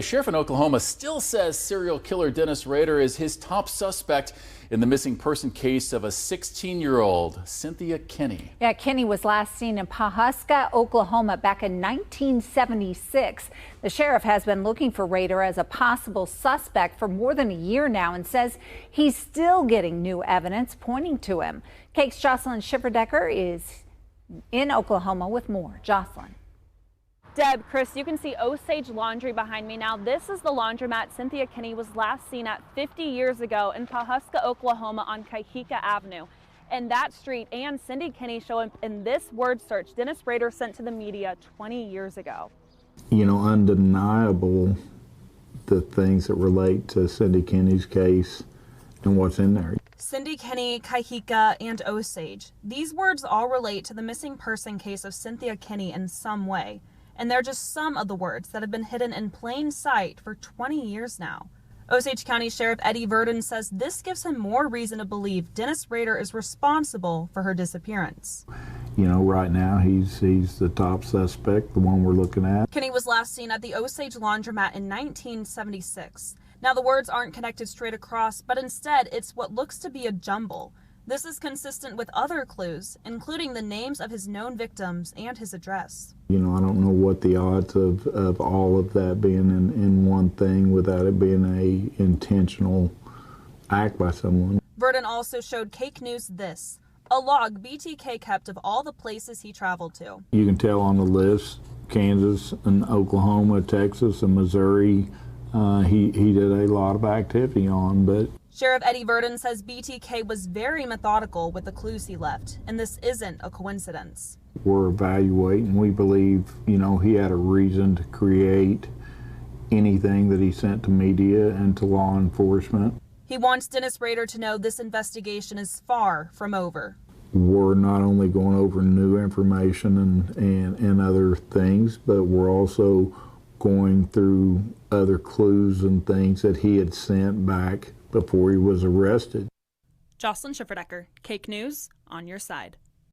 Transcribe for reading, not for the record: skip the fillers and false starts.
The sheriff in Oklahoma still says serial killer Dennis Rader is his top suspect in the missing person case of a 16-year-old, Cynthia Kinney. Yeah, Kinney was last seen in Pawhuska, Oklahoma back in 1976. The sheriff has been looking for Rader as a possible suspect for more than a year now and says he's still getting new evidence pointing to him. KAKE's Jocelyn Schifferdecker is in Oklahoma with more. Jocelyn. Deb, Chris, you can see Osage Laundry behind me now. This is the laundromat Cynthia Kinney was last seen at 50 years ago in Pawhuska, Oklahoma on KAKEland Avenue. And that street and Cindy Kinney show up in this word search Dennis Rader sent to the media 20 years ago. You know, undeniable the things that relate to Cindy Kinney's case and what's in there. Cindy Kinney, KAKEland, and Osage. These words all relate to the missing person case of Cynthia Kinney in some way. And they're just some of the words that have been hidden in plain sight for 20 years now. Osage County Sheriff Eddie Verdon says this gives him more reason to believe Dennis Rader is responsible for her disappearance. You know, right now he's the top suspect, the one we're looking at. Kinney was last seen at the Osage Laundromat in 1976. Now the words aren't connected straight across, but instead it's what looks to be a jumble. This is consistent with other clues, including the names of his known victims and his address. You know, I don't know what the odds of all of that being in one thing without it being a intentional act by someone. Verdon also showed Cake News this, a log BTK kept of all the places he traveled to. You can tell on the list, Kansas and Oklahoma, Texas and Missouri, he did a lot of activity on, but Sheriff Eddie Verdon says BTK was very methodical with the clues he left, and this isn't a coincidence. We're evaluating. We believe, you know, he had a reason to create anything that he sent to media and to law enforcement. He wants Dennis Rader to know this investigation is far from over. We're not only going over new information and other things, but we're also going through other clues and things that he had sent back before he was arrested. Jocelyn Schifferdecker, KAKE News, on your side.